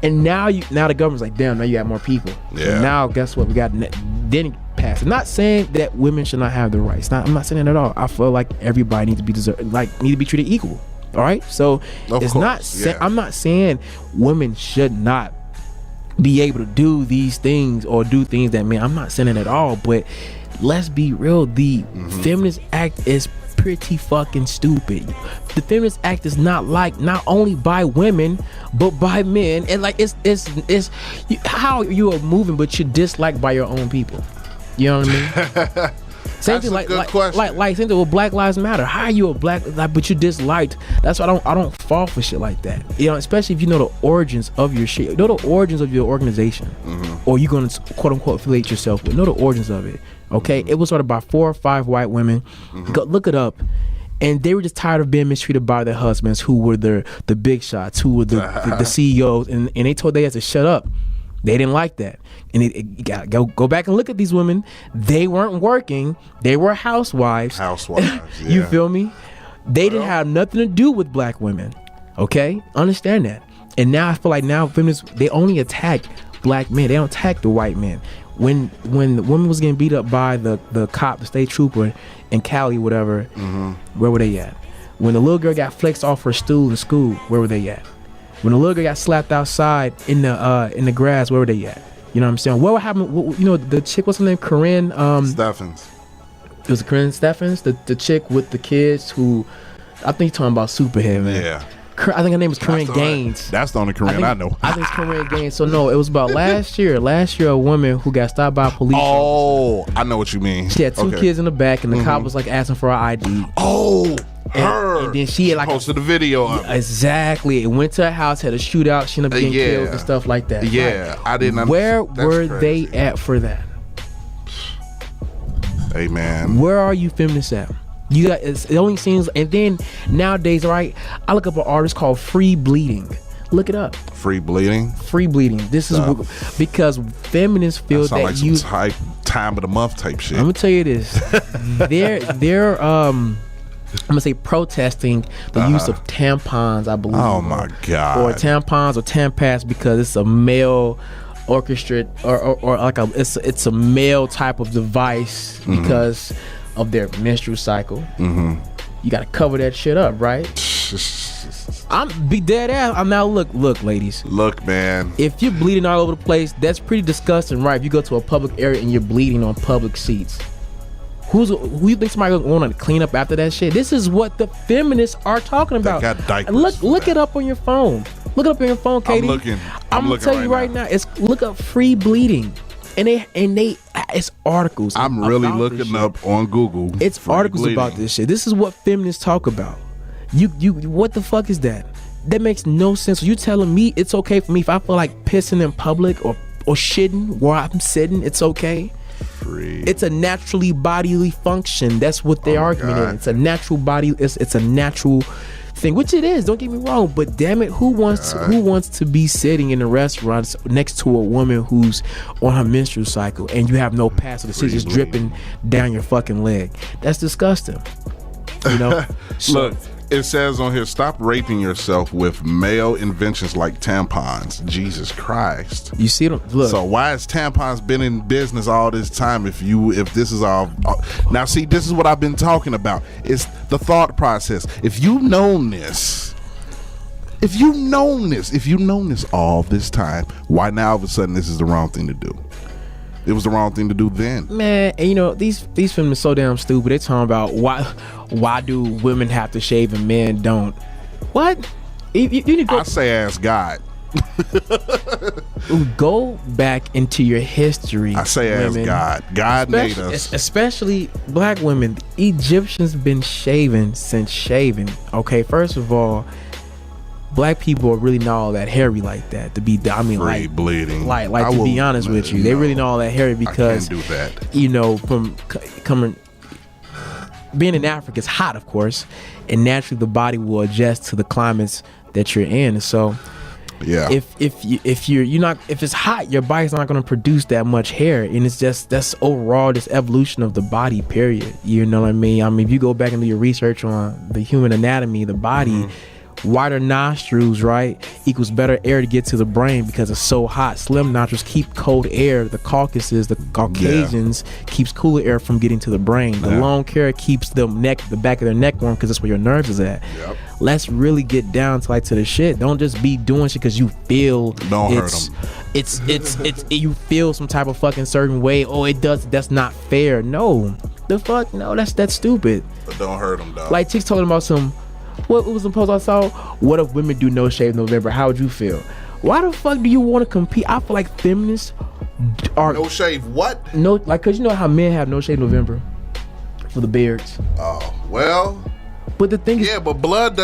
Speaker 1: and now the government's like, damn, now you got more people. And now guess what? We got then pass. I'm not saying that women should not have the rights. I'm not saying that at all. I feel like everybody needs to be treated equal. All right, so I'm not saying women should not be able to do these things or do things that men. I'm not saying it at all, but let's be real. The Feminist Act is pretty fucking stupid. The Feminist Act is not only by women but by men, and like it's how you are moving, but you're disliked by your own people. You know what I mean? Same thing, like same thing with Black Lives Matter. How are you a black, but you disliked? That's why I don't fall for shit like that. You know, especially if you know the origins of your shit, know the origins of your organization, or you're gonna quote unquote affiliate yourself with. Know the origins of it. Okay, it was started by 4 or 5 white women. Look it up. And they were just tired of being mistreated by their husbands, who were the big shots, who were the CEOs, and they told they had to shut up. They didn't like that, and you got go back and look at these women. They weren't working; they were housewives. You feel me? They didn't have nothing to do with black women. Okay, understand that. And now I feel like feminists, they only attack black men. They don't attack the white men. When the woman was getting beat up by the cop, the state trooper in Cali, whatever, where were they at? When the little girl got flexed off her stool in school, where were they at? When the little girl got slapped outside in the grass, where were they at? You know what I'm saying? What happened? You know, the chick, what's her name? Corinne
Speaker 2: Steffens.
Speaker 1: It was Corinne Steffens, the chick with the kids who, I think you're talking about Superhead, man.
Speaker 2: Yeah.
Speaker 1: I think her name was Corinne Gaines.
Speaker 2: That's the only Corinne I know.
Speaker 1: I think it's Corinne Gaines. So no, it was about last year. Last year, a woman who got stopped by a police.
Speaker 2: Oh, I know what you mean.
Speaker 1: She had two kids in the back, and the cop was like asking for her ID.
Speaker 2: Oh, her.
Speaker 1: And then she had like
Speaker 2: posted a video of it.
Speaker 1: Exactly. It went to her house, had a shootout. She ended up getting killed and stuff like that.
Speaker 2: Yeah,
Speaker 1: right.
Speaker 2: I didn't.
Speaker 1: Where were they at for that?
Speaker 2: Hey man,
Speaker 1: where are you feminists at? You got it only seems, and then nowadays, right? I look up an artist called Free Bleeding. Look it up.
Speaker 2: Free Bleeding.
Speaker 1: Free Bleeding. This is because feminists feel that
Speaker 2: like
Speaker 1: you
Speaker 2: some time of the month type shit.
Speaker 1: I'm gonna tell you this. they're I'm gonna say protesting the use of tampons. I believe.
Speaker 2: Oh my god.
Speaker 1: Or tampons or tampads because it's a male orchestrate or like it's a male type of device because of their menstrual cycle. You gotta cover that shit up, right? I'm be dead ass. I'm now look ladies.
Speaker 2: Look, man.
Speaker 1: If you're bleeding all over the place, that's pretty disgusting, right? If you go to a public area and you're bleeding on public seats, who you think somebody gonna want to clean up after that shit? This is what the feminists are talking about.
Speaker 2: They got diapers.
Speaker 1: Look it up on your phone. Look it up on your phone, Katie. I'm gonna tell you right now. It's look up Free Bleeding, and they it's articles.
Speaker 2: I'm really looking up on Google.
Speaker 1: It's articles about this shit. This is what feminists talk about. You what the fuck is that? That makes no sense. You telling me it's okay for me if I feel like pissing in public or shitting where I'm sitting? It's okay.
Speaker 2: Free.
Speaker 1: It's a naturally bodily function. That's what their argument is. It's a natural body. It's a natural thing, which it is. Don't get me wrong, but damn it, who wants to be sitting in a restaurant next to a woman who's on her menstrual cycle and you have no pads, so the shit is dripping down your fucking leg? That's disgusting. You know.
Speaker 2: Look, it says on here, stop raping yourself with male inventions like tampons. Jesus Christ.
Speaker 1: You see them? Look.
Speaker 2: So why has tampons been in business all this time if this is all now see, this is what I've been talking about. It's the thought process. If you've known this all this time, why now all of a sudden this is the wrong thing to do? It was the wrong thing to do then. Man,
Speaker 1: and you know, these feminists are so damn stupid. They're talking about why do women have to shave and men don't? What? You need to go,
Speaker 2: I say ask God.
Speaker 1: Go back into your history.
Speaker 2: I say ask God. God made us.
Speaker 1: Especially black women. Egyptians been shaving since shaving. Okay, first of all, black people are really not all that hairy like that.
Speaker 2: Free bleeding.
Speaker 1: Like to be honest with you, they really not all that hairy because
Speaker 2: I can't do that.
Speaker 1: You know, from coming being in Africa, it's hot, of course, and naturally the body will adjust to the climates that you're in. So,
Speaker 2: yeah,
Speaker 1: if it's hot, your body's not going to produce that much hair, and it's just that's overall this evolution of the body. Period. You know what I mean? I mean, if you go back and do your research on the human anatomy, the body. Wider nostrils, right, equals better air to get to the brain because it's so hot. Slim nostrils keep cold air. The Caucasus, the Caucasians keeps cooler air from getting to the brain. The long hair keeps the back of their neck warm because that's where your nerves is at. Yep. Let's really get down to the shit. Don't just be doing shit because you feel
Speaker 2: hurt them.
Speaker 1: It's you feel some type of fucking certain way. Oh, it does. That's not fair. No, the fuck no. That's stupid.
Speaker 2: But don't hurt them, dog.
Speaker 1: Like chicks talking about some. What was the post I saw? What if women do no shave November? How would you feel? Why the fuck do you want to compete? I feel like feminists are
Speaker 2: no shave. What?
Speaker 1: No, like, cause you know how men have no shave November for the beards.
Speaker 2: Oh well.
Speaker 1: But the thing is,
Speaker 2: yeah, but blood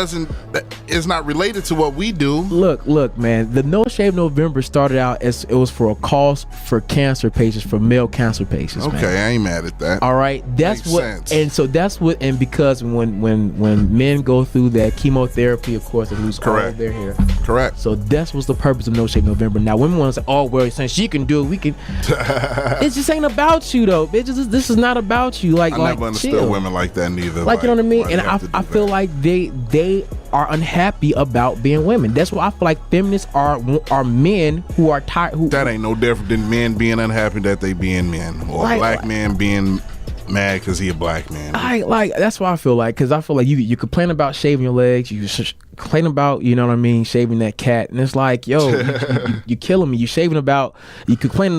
Speaker 2: is not related to what we do.
Speaker 1: Look, man. The No Shave November started out as it was for a cause for cancer patients, for male cancer patients.
Speaker 2: Okay,
Speaker 1: man.
Speaker 2: I ain't mad at that.
Speaker 1: All right, that's
Speaker 2: Makes
Speaker 1: what,
Speaker 2: sense.
Speaker 1: and so that's what, and because when men go through that chemotherapy, of course, they lose all of their hair.
Speaker 2: Correct.
Speaker 1: So that's what's the purpose of No Shave November. Now, women want to say, "Oh, well, since she can do it, we can." It just ain't about you, though. This is not about you. Like,
Speaker 2: I never understood women like that neither.
Speaker 1: Like, you know what I mean? And I feel like they are unhappy about being women. That's why I feel like feminists are men who are tired.
Speaker 2: That ain't no different than men being unhappy that they being men, or a black man being mad because he a black man.
Speaker 1: That's why I feel like, because I feel like you complain about shaving your legs, you complaining about, you know what I mean, shaving that cat, and it's like, yo, you killing me. You complaining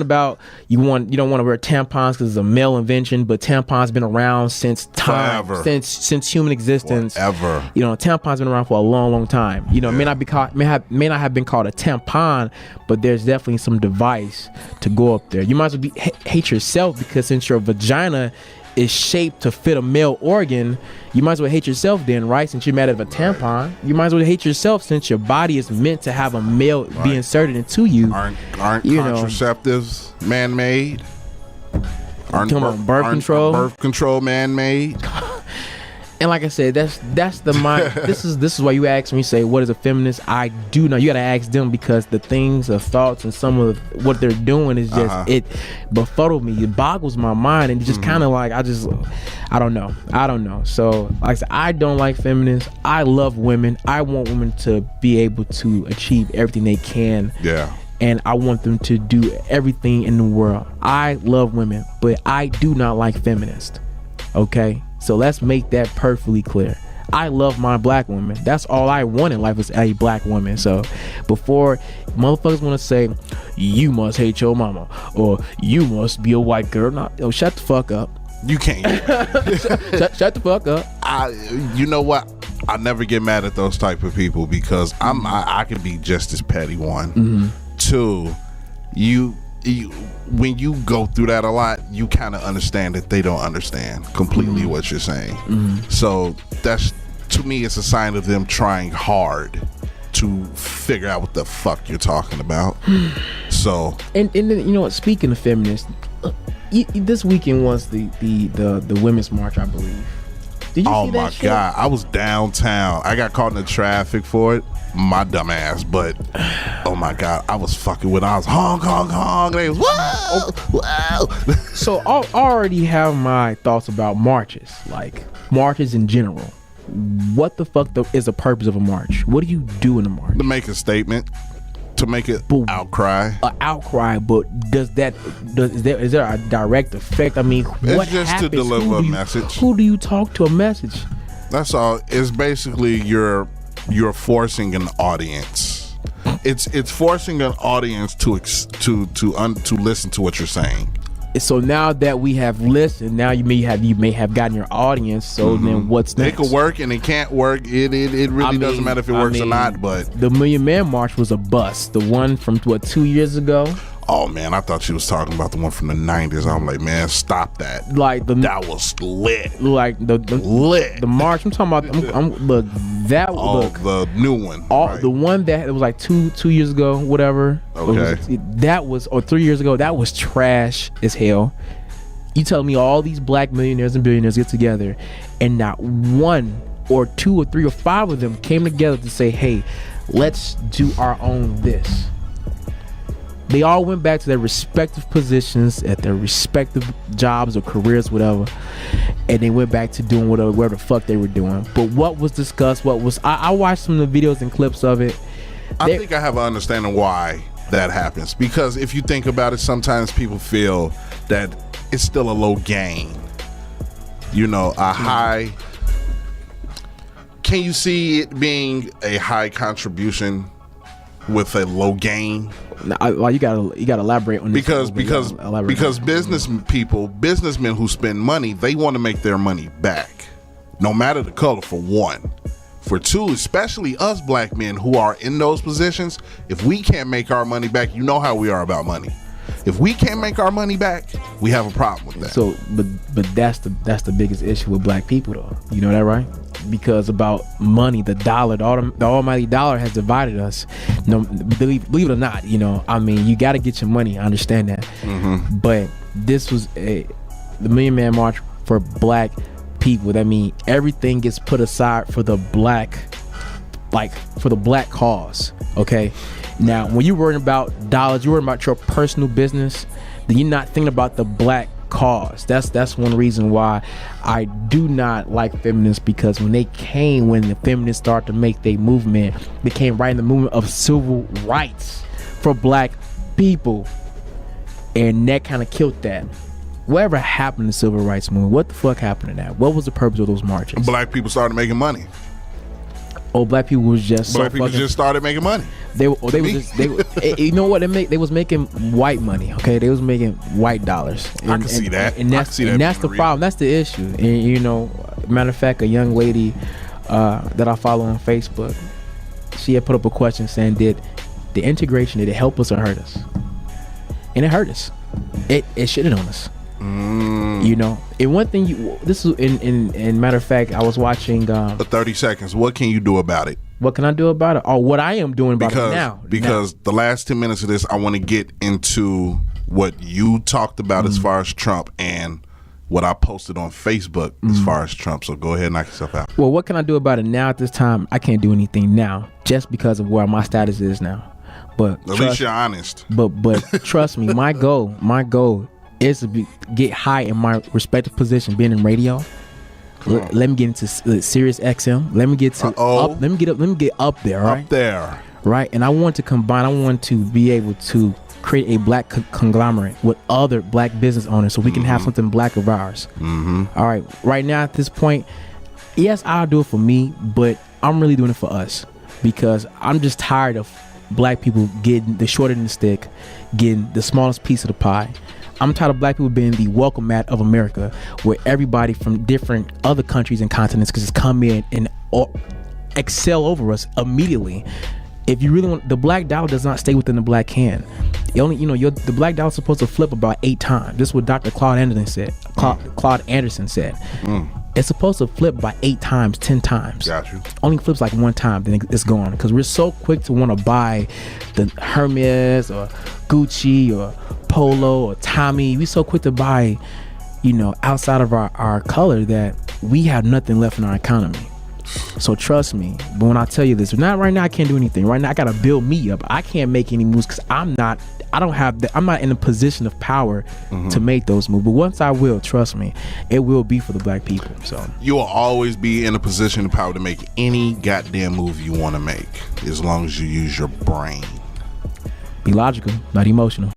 Speaker 1: about you don't want to wear tampons because it's a male invention, but tampons been around since time,
Speaker 2: forever.
Speaker 1: since human existence.
Speaker 2: Forever.
Speaker 1: You know, tampons been around for a long time. You know, it may not have been called a tampon, but there's definitely some device to go up there. You might as well hate yourself, because since your vagina is shaped to fit a male organ, you might as well hate yourself then, right? Since you're mad at a tampon, you might as well hate yourself, since your body is meant to have a male be inserted into you.
Speaker 2: Aren't contraceptives man-made? Aren't birth control man-made?
Speaker 1: And like I said, that's the mind. This is why you ask me, say, what is a feminist? I do know. You gotta ask them, because the things, the thoughts, and some of what they're doing is just it befuddled me. It boggles my mind, and just kind of like I don't know. So like I said, I don't like feminists. I love women. I want women to be able to achieve everything they can.
Speaker 2: Yeah.
Speaker 1: And I want them to do everything in the world. I love women, but I do not like feminists. Okay? So let's make that perfectly clear. I love my black women. That's all I want in life, is a black woman. So before motherfuckers want to say, you must hate your mama, or you must be a white girl, shut the fuck up.
Speaker 2: You can't.
Speaker 1: shut the fuck up.
Speaker 2: You know what? I never get mad at those type of people, because I can be just as petty. One. Two, you when you go through that a lot, you kind of understand that they don't understand completely what you're saying. So that's, to me, it's a sign of them trying hard to figure out what the fuck you're talking about. So
Speaker 1: and then, you know what, speaking of feminists, this weekend was the women's march, I believe. Did you see that shit?
Speaker 2: God, I was downtown. I got caught in the traffic for it, my dumb ass, but oh my God, I was fucking with, I was honk honk honk, they was whoa.
Speaker 1: So I already have my thoughts about marches, like marches in general. What the fuck is the purpose of a march? What do you do in a march?
Speaker 2: To make a statement, to make an outcry.
Speaker 1: An outcry, but is there a direct effect? I mean, what
Speaker 2: just
Speaker 1: happens?
Speaker 2: To deliver a message.
Speaker 1: Who do you talk to? A message.
Speaker 2: That's all. It's basically you're forcing an audience. It's forcing an audience to listen to what you're saying.
Speaker 1: So now that we have listened, now you may have gotten your audience. So then what's next?
Speaker 2: It could work and it can't work. It really doesn't matter if it works or not. But
Speaker 1: the Million Man March was a bust. The one from 2 years ago.
Speaker 2: Oh man, I thought she was talking about the one from the 90s. I'm like, man, stop that.
Speaker 1: Like
Speaker 2: that was lit.
Speaker 1: Like the march. I'm talking about.
Speaker 2: The new one.
Speaker 1: Right. The one that it was like two years ago, whatever.
Speaker 2: Okay.
Speaker 1: That was, or 3 years ago. That was trash as hell. You tell me all these black millionaires and billionaires get together, and not one or two or three or five of them came together to say, hey, let's do our own this. They all went back to their respective positions at their respective jobs or careers, whatever, and they went back to doing whatever the fuck they were doing. But what was discussed, I watched some of the videos and clips of it.
Speaker 2: I think I have an understanding why that happens, because if you think about it, sometimes people feel that it's still a low gain, a high. Can you see it being a high contribution with a low gain?
Speaker 1: You gotta elaborate on this,
Speaker 2: because businessmen who spend money, they want to make their money back, no matter the color, for one. For two, especially us black men who are in those positions, if we can't make our money back, you know how we are about money. If we can't make our money back, we have a problem with that. So,
Speaker 1: but that's the biggest issue with black people, though. You know that, right? Because about money, the dollar, the almighty dollar has divided us. No, believe it or not, I mean, you got to get your money. I understand that. But this was the Million Man March for black people. That means everything gets put aside for the black cause. Okay. Now, when you're worrying about dollars, you're worrying about your personal business, then you're not thinking about the black cause. That's one reason why I do not like feminists, because when the feminists started to make their movement, they came right in the movement of civil rights for black people, and that kind of killed that. Whatever happened to the civil rights movement? What the fuck happened to that? What was the purpose of those marches?
Speaker 2: Black people started making money.
Speaker 1: Oh, black people was just
Speaker 2: Black
Speaker 1: so
Speaker 2: people
Speaker 1: fucking,
Speaker 2: just started making money.
Speaker 1: they were just you know what they was making white money. Okay, they was making white dollars.
Speaker 2: I can see that.
Speaker 1: And that's the problem. That's the issue. And you know, matter of fact, a young lady that I follow on Facebook, she had put up a question saying, did the integration, did it help us or hurt us? And it hurt us. It shitted on us. You know, and one thing this is in matter of fact, I was watching
Speaker 2: 30 seconds. What can you do about it?
Speaker 1: What can I do about it? Or what I am doing about it now?
Speaker 2: Because the last 10 minutes of this, I want to get into what you talked about as far as Trump and what I posted on Facebook as far as Trump. So go ahead and knock yourself out.
Speaker 1: Well, what can I do about it now at this time? I can't do anything now just because of where my status is now. But
Speaker 2: at least you're honest.
Speaker 1: But trust me, my goal is to get high in my respective position, being in radio. Let me get into Sirius XM. Let me get to up. Let me get up there. Right?
Speaker 2: Up there.
Speaker 1: Right. And I want to combine. I want to be able to create a black conglomerate with other black business owners, so we can have something black of ours. All right. Right now at this point, yes, I'll do it for me, but I'm really doing it for us because I'm just tired of black people getting the short end of the stick, getting the smallest piece of the pie. I'm tired of black people being the welcome mat of America, where everybody from different other countries and continents can just come in and excel over us immediately. If you really want, the black dollar does not stay within the black hand. The only, the black dollar is supposed to flip about 8 times. This is what Dr. Claude Anderson said. It's supposed to flip by 8 times, 10 times.
Speaker 2: Got you.
Speaker 1: Only flips like 1 time, then it's gone. Because we're so quick to want to buy the Hermes or Gucci or Polo or Tommy. We're so quick to buy, outside of our color that we have nothing left in our economy. So trust me, but when I tell you this, not right now, I can't do anything. Right now, I gotta build me up. I can't make any moves because I'm not in a position of power to make those moves. But once I will, trust me, it will be for the black people. So
Speaker 2: you will always be in a position of power to make any goddamn move you want to make, as long as you use your brain.
Speaker 1: Be logical, not emotional.